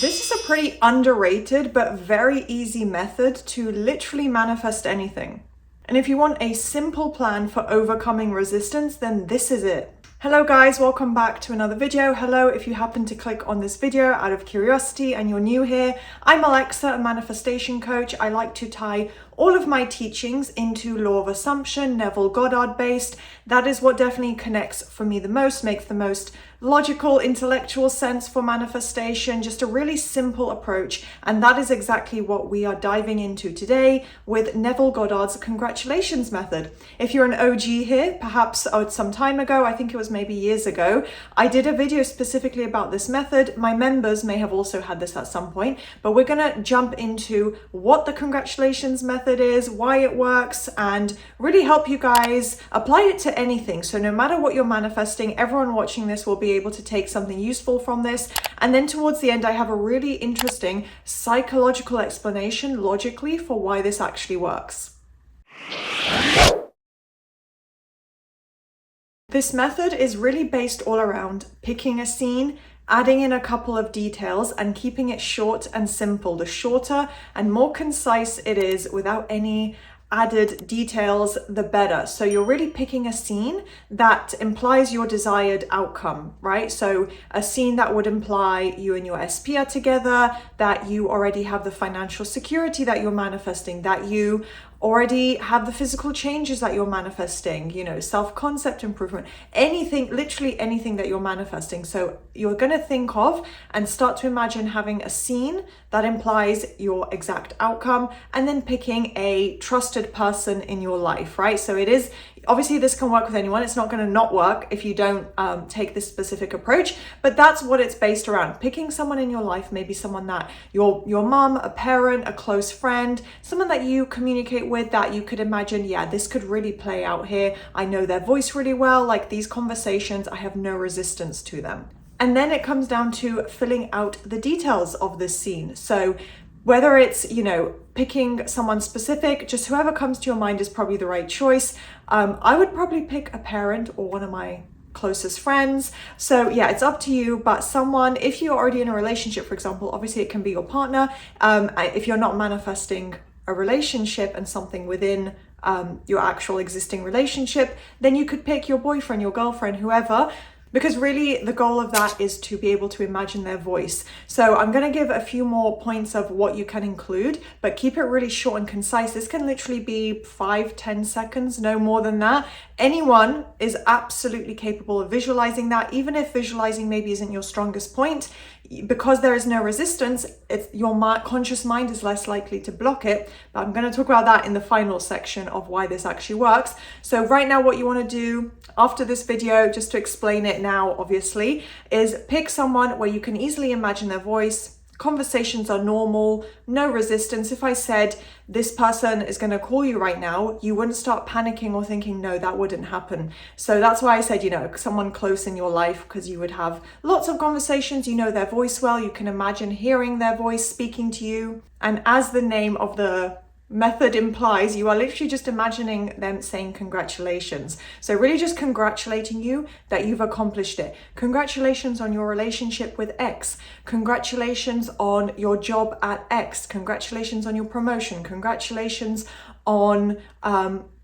This is a pretty underrated but very easy method to literally manifest anything. And if you want a simple plan for overcoming resistance, then this is it. Hello guys, welcome back to another video. Hello, if you happen to click on this video out of curiosity and you're new here, I'm Alexa, a manifestation coach. I like to tie all of my teachings into law of assumption, Neville Goddard based. That is what definitely connects for me the most, makes the most logical, intellectual sense for manifestation, just a really simple approach. And that is exactly what we are diving into today with Neville Goddard's congratulations method. If you're an OG here, perhaps some time ago, I think it was maybe years ago, I did a video specifically about this method. My members may have also had this at some point, but we're gonna jump into what the congratulations method is, why it works, and really help you guys apply it to anything. So no matter what you're manifesting, everyone watching this will be able to take something useful from this. And then towards the end, I have a really interesting psychological explanation logically for why this actually works. This method is really based all around picking a scene, adding in a couple of details and keeping it short and simple. The shorter and more concise it is without any added details, the better. So you're really picking a scene that implies your desired outcome, right? So a scene that would imply you and your SP are together, that you already have the financial security that you're manifesting, that you already have the physical changes that you're manifesting, self-concept improvement, anything, literally anything that you're manifesting. So you're going to think of and start to imagine having a scene that implies your exact outcome, and then picking a trusted person in your life, right? So it is, obviously this can work with anyone. It's not going to not work if you don't take this specific approach, but that's what it's based around. Picking someone in your life, maybe someone that your mom, a parent, a close friend, someone that you communicate with, that you could imagine, yeah, this could really play out here. I know their voice really well. Like these conversations, I have no resistance to them. And then it comes down to filling out the details of this scene. So whether it's, picking someone specific, just whoever comes to your mind is probably the right choice. I would probably pick a parent or one of my closest friends. So yeah, it's up to you, but someone, if you're already in a relationship, for example, obviously it can be your partner. If you're not manifesting a relationship and something within your actual existing relationship, then you could pick your boyfriend, your girlfriend, whoever, because really the goal of that is to be able to imagine their voice. So I'm going to give a few more points of what you can include, but keep it really short and concise. This can literally be 5-10 seconds, no more than that. Anyone is absolutely capable of visualizing that, even if visualizing maybe isn't your strongest point. Because there is no resistance, your conscious mind is less likely to block it. But I'm going to talk about that in the final section of why this actually works. So right now, what you want to do after this video, just to explain it now, obviously, is pick someone where you can easily imagine their voice. Conversations are normal, no resistance. If I said this person is going to call you right now, you wouldn't start panicking or thinking, no, that wouldn't happen. So that's why I said, someone close in your life, because you would have lots of conversations, you know their voice well, you can imagine hearing their voice speaking to you. And as the name of the method implies, you are literally just imagining them saying congratulations. So really just congratulating you that you've accomplished it. Congratulations on your relationship with X. Congratulations on your job at X. Congratulations on your promotion. Congratulations on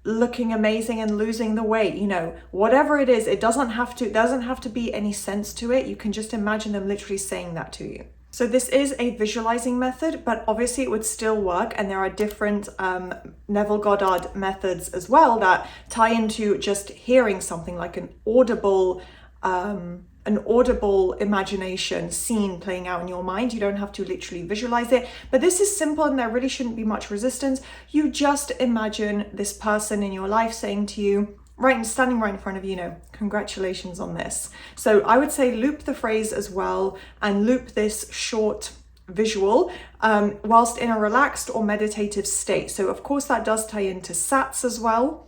looking amazing and losing the weight. Whatever it is, it doesn't have to be any sense to it. You can just imagine them literally saying that to you. So this is a visualizing method, but obviously it would still work. And there are different Neville Goddard methods as well that tie into just hearing something, like an audible imagination scene playing out in your mind. You don't have to literally visualize it, but this is simple and there really shouldn't be much resistance. You just imagine this person in your life saying to you, standing right in front of you, congratulations on this. So I would say loop the phrase as well and loop this short visual whilst in a relaxed or meditative state. So of course that does tie into sats as well.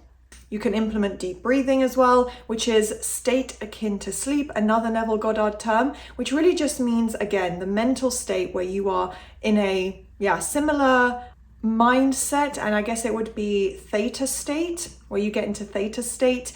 You can implement deep breathing as well, which is state akin to sleep, another Neville Goddard term, which really just means, again, the mental state where you are in a similar mindset, and I guess it would be theta state, where you get into theta state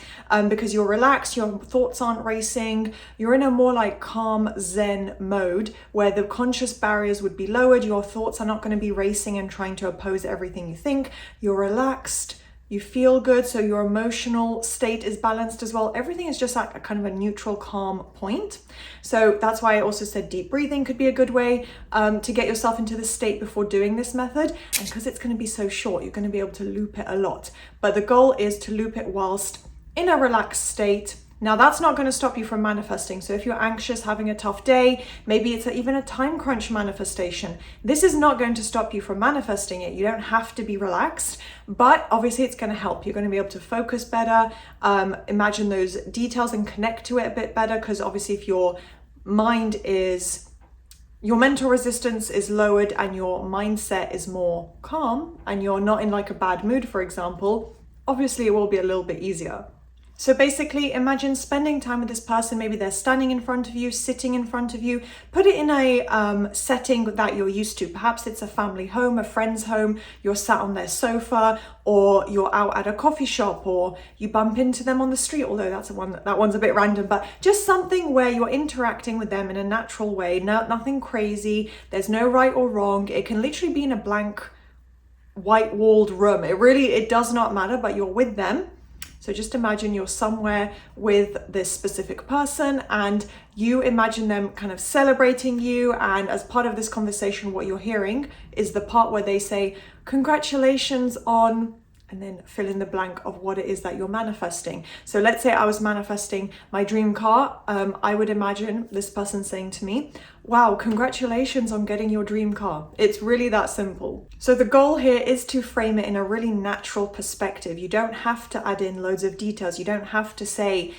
because you're relaxed, your thoughts aren't racing, you're in a more like calm Zen mode where the conscious barriers would be lowered, your thoughts are not going to be racing and trying to oppose everything you think, you're relaxed, you feel good, so your emotional state is balanced as well. Everything is just at a kind of a neutral, calm point. So that's why I also said deep breathing could be a good way to get yourself into this state before doing this method. And because it's going to be so short, you're going to be able to loop it a lot. But the goal is to loop it whilst in a relaxed state. Now that's not going to stop you from manifesting. So if you're anxious, having a tough day, maybe it's even a time crunch manifestation, this is not going to stop you from manifesting it. You don't have to be relaxed, but obviously it's going to help. You're going to be able to focus better, imagine those details and connect to it a bit better, because obviously if your mental resistance is lowered and your mindset is more calm and you're not in like a bad mood, for example, obviously it will be a little bit easier. So basically imagine spending time with this person. Maybe they're standing in front of you, sitting in front of you. Put it in a setting that you're used to. Perhaps it's a family home, a friend's home, you're sat on their sofa, or you're out at a coffee shop, or you bump into them on the street, although that one's a bit random, but just something where you're interacting with them in a natural way, nothing crazy, there's no right or wrong. It can literally be in a blank white-walled room. It does not matter, but you're with them. So just imagine you're somewhere with this specific person and you imagine them kind of celebrating you. And as part of this conversation, what you're hearing is the part where they say, congratulations on, and then fill in the blank of what it is that you're manifesting. So let's say I was manifesting my dream car. I would imagine this person saying to me, wow, congratulations on getting your dream car. It's really that simple. So the goal here is to frame it in a really natural perspective. You don't have to add in loads of details. You don't have to say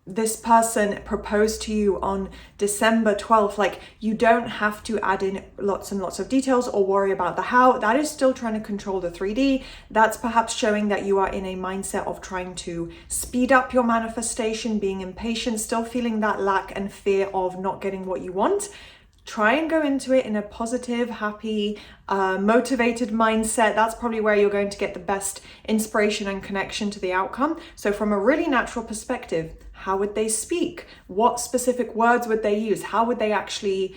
this person proposed to you on December 12th. Like, you don't have to add in lots and lots of details or worry about the how. That is still trying to control the 3D. That's perhaps showing that you are in a mindset of trying to speed up your manifestation, being impatient, still feeling that lack and fear of not getting what you want. Try and go into it in a positive, happy, motivated mindset. That's probably where you're going to get the best inspiration and connection to the outcome. So from a really natural perspective, how would they speak? What specific words would they use? How would they actually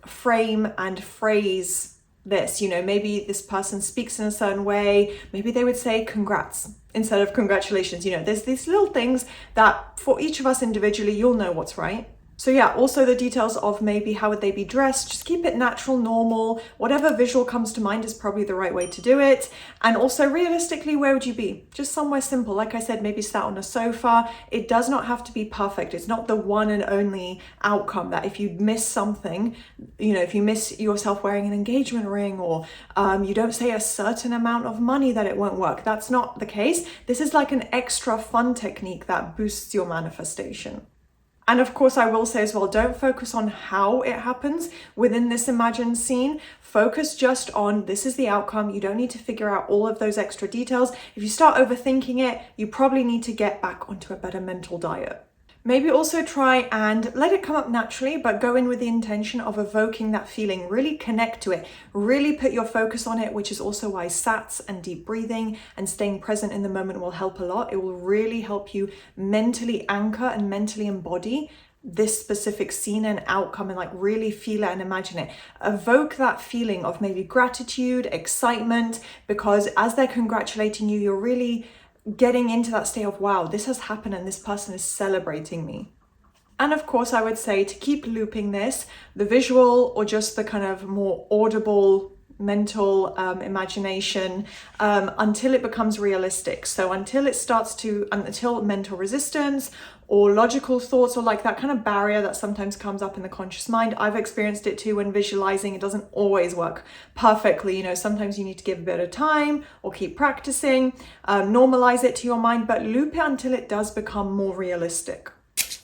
frame and phrase this? Maybe this person speaks in a certain way. Maybe they would say congrats instead of congratulations. There's these little things that for each of us individually, you'll know what's right. So yeah, also the details of maybe how would they be dressed, just keep it natural, normal, whatever visual comes to mind is probably the right way to do it. And also realistically, where would you be? Just somewhere simple. Like I said, maybe sat on a sofa. It does not have to be perfect. It's not the one and only outcome that if you miss something, if you miss yourself wearing an engagement ring or you don't say a certain amount of money, that it won't work. That's not the case. This is like an extra fun technique that boosts your manifestation. And of course, I will say as well, don't focus on how it happens within this imagined scene. Focus just on this is the outcome. You don't need to figure out all of those extra details. If you start overthinking it, you probably need to get back onto a better mental diet. Maybe also try and let it come up naturally, but go in with the intention of evoking that feeling. Really connect to it. Really put your focus on it, which is also why sats and deep breathing and staying present in the moment will help a lot. It will really help you mentally anchor and mentally embody this specific scene and outcome and like really feel it and imagine it. Evoke that feeling of maybe gratitude, excitement, because as they're congratulating you, you're really getting into that state of, wow, this has happened and this person is celebrating me. And of course, I would say to keep looping this, the visual or just the kind of more audible mental imagination until it becomes realistic. So until mental resistance or logical thoughts or like that kind of barrier that sometimes comes up in the conscious mind. I've experienced it too when visualizing. It doesn't always work perfectly. Sometimes you need to give a bit of time or keep practicing, normalize it to your mind, but loop it until it does become more realistic.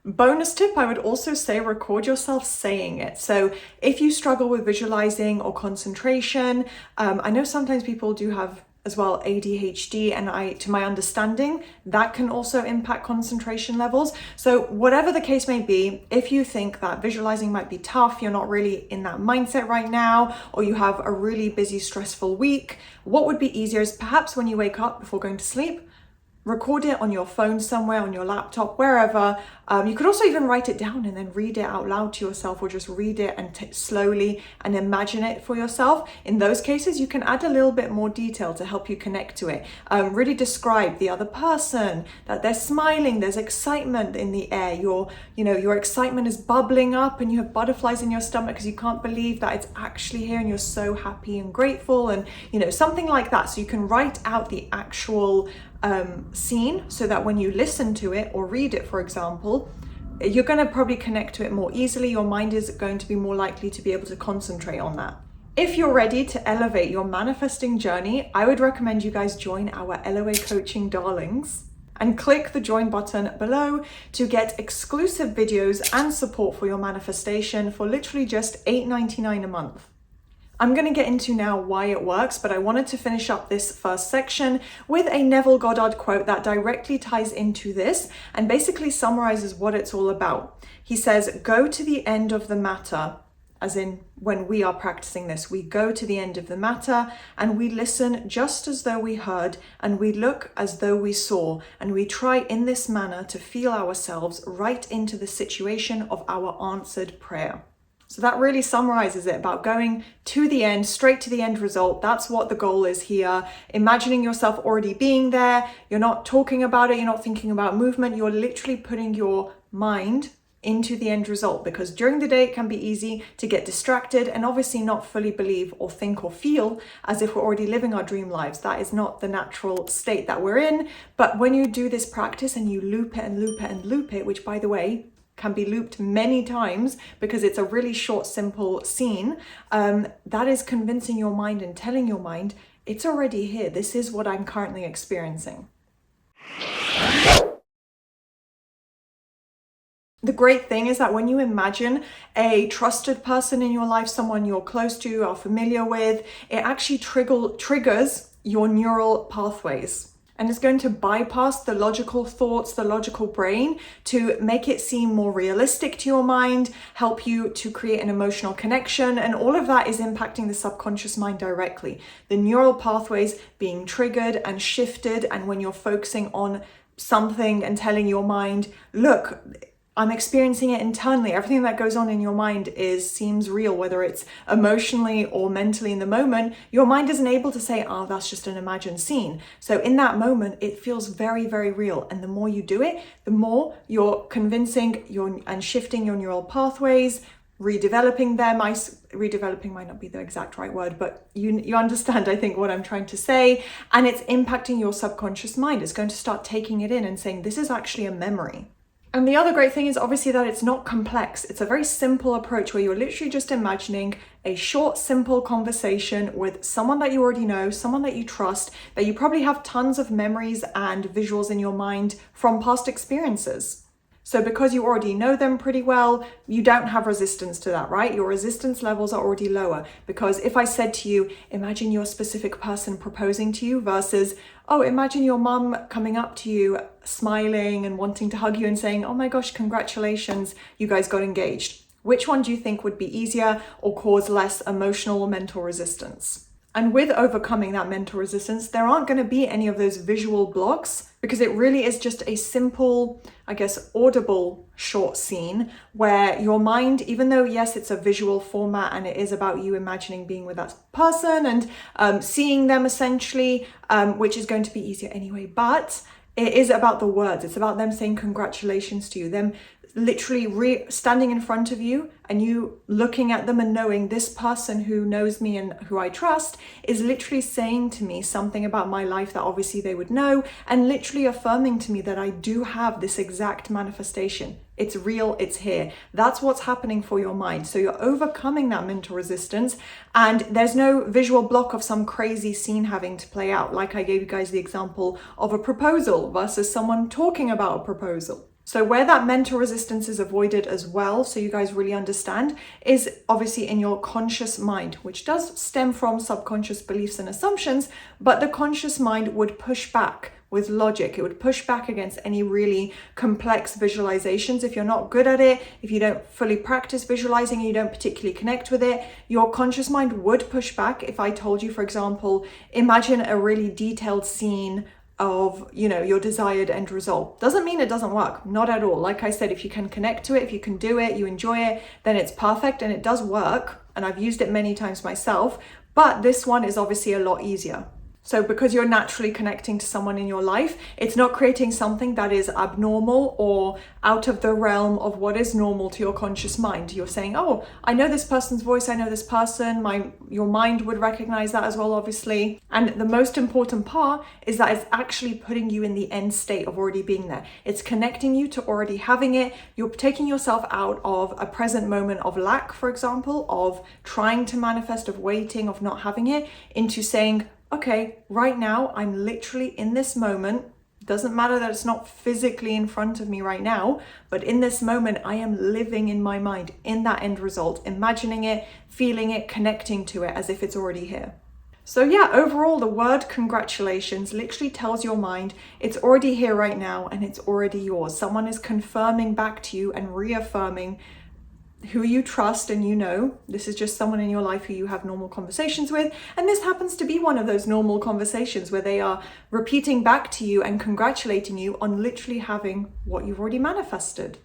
Bonus tip, I would also say record yourself saying it. So if you struggle with visualizing or concentration, I know sometimes people do have as well ADHD, and to my understanding, that can also impact concentration levels. So whatever the case may be, if you think that visualizing might be tough, you're not really in that mindset right now, or you have a really busy, stressful week, what would be easier is perhaps when you wake up before going to sleep, record it on your phone somewhere, on your laptop, wherever. You could also even write it down and then read it out loud to yourself, or just read it and slowly and imagine it for yourself. In those cases, you can add a little bit more detail to help you connect to it. Really describe the other person, that they're smiling, there's excitement in the air, your excitement is bubbling up and you have butterflies in your stomach because you can't believe that it's actually here and you're so happy and grateful, and something like that. So you can write out the actual scene so that when you listen to it or read it, for example, you're going to probably connect to it more easily. Your mind is going to be more likely to be able to concentrate on that. If you're ready to elevate your manifesting journey, I would recommend you guys join our LOA Coaching Darlings and click the join button below to get exclusive videos and support for your manifestation for literally just $8.99 a month. I'm going to get into now why it works, but I wanted to finish up this first section with a Neville Goddard quote that directly ties into this and basically summarizes what it's all about. He says, "Go to the end of the matter," as in when we are practicing this, we go to the end of the matter and we listen just as though we heard, and we look as though we saw, and we try in this manner to feel ourselves right into the situation of our answered prayer. So that really summarizes it, about going to the end, straight to the end result. That's what the goal is here. Imagining yourself already being there. You're not talking about it. You're not thinking about movement. You're literally putting your mind into the end result, because during the day it can be easy to get distracted and obviously not fully believe or think or feel as if we're already living our dream lives. That is not the natural state that we're in. But when you do this practice and you loop it and loop it and loop it, which by the way, can be looped many times because it's a really short, simple scene, that is convincing your mind and telling your mind, it's already here. This is what I'm currently experiencing. The great thing is that when you imagine a trusted person in your life, someone you're close to, are familiar with, it actually triggers your neural pathways. And it's going to bypass the logical thoughts, the logical brain, to make it seem more realistic to your mind, help you to create an emotional connection. And all of that is impacting the subconscious mind directly. The neural pathways being triggered and shifted. And when you're focusing on something and telling your mind, look, I'm experiencing it internally. Everything that goes on in your mind seems real, whether it's emotionally or mentally in the moment. Your mind isn't able to say, oh, that's just an imagined scene. So in that moment, it feels very, very real. And the more you do it, the more you're convincing and shifting your neural pathways, redeveloping them. Redeveloping might not be the exact right word, but you understand, I think, what I'm trying to say. And it's impacting your subconscious mind. It's going to start taking it in and saying, this is actually a memory. And the other great thing is obviously that it's not complex. It's a very simple approach where you're literally just imagining a short, simple conversation with someone that you already know, someone that you trust, that you probably have tons of memories and visuals in your mind from past experiences. So because you already know them pretty well, you don't have resistance to that, right? Your resistance levels are already lower, because if I said to you, imagine your specific person proposing to you versus, oh, imagine your mum coming up to you, smiling and wanting to hug you and saying, oh my gosh, congratulations, you guys got engaged. Which one do you think would be easier or cause less emotional or mental resistance? And with overcoming that mental resistance, there aren't going to be any of those visual blocks, because it really is just a simple, I guess, audible short scene where your mind, even though, yes, it's a visual format and it is about you imagining being with that person and seeing them essentially, which is going to be easier anyway, but it is about the words. It's about them saying congratulations to you, them literally standing in front of you and you looking at them and knowing this person who knows me and who I trust is literally saying to me something about my life that obviously they would know, and literally affirming to me that I do have this exact manifestation. It's real, it's here. That's what's happening for your mind. So you're overcoming that mental resistance, and there's no visual block of some crazy scene having to play out. Like I gave you guys the example of a proposal versus someone talking about a proposal. So where that mental resistance is avoided as well, so you guys really understand, is obviously in your conscious mind, which does stem from subconscious beliefs and assumptions, but the conscious mind would push back with logic. It would push back against any really complex visualizations. If you're not good at it, if you don't fully practice visualizing, you don't particularly connect with it, your conscious mind would push back. If I told you, for example, imagine a really detailed scene of, your desired end result. Doesn't mean it doesn't work, not at all. Like I said, if you can connect to it, if you can do it, you enjoy it, then it's perfect and it does work. And I've used it many times myself, but this one is obviously a lot easier. So because you're naturally connecting to someone in your life, it's not creating something that is abnormal or out of the realm of what is normal to your conscious mind. You're saying, oh, I know this person's voice, I know this person, your mind would recognize that as well, obviously. And the most important part is that it's actually putting you in the end state of already being there. It's connecting you to already having it. You're taking yourself out of a present moment of lack, for example, of trying to manifest, of waiting, of not having it, into saying, okay, right now, I'm literally in this moment. Doesn't matter that it's not physically in front of me right now, but in this moment, I am living in my mind, in that end result, imagining it, feeling it, connecting to it as if it's already here. So yeah, overall, the word congratulations literally tells your mind it's already here right now and it's already yours. Someone is confirming back to you and reaffirming who you trust, and this is just someone in your life who you have normal conversations with, and this happens to be one of those normal conversations where they are repeating back to you and congratulating you on literally having what you've already manifested.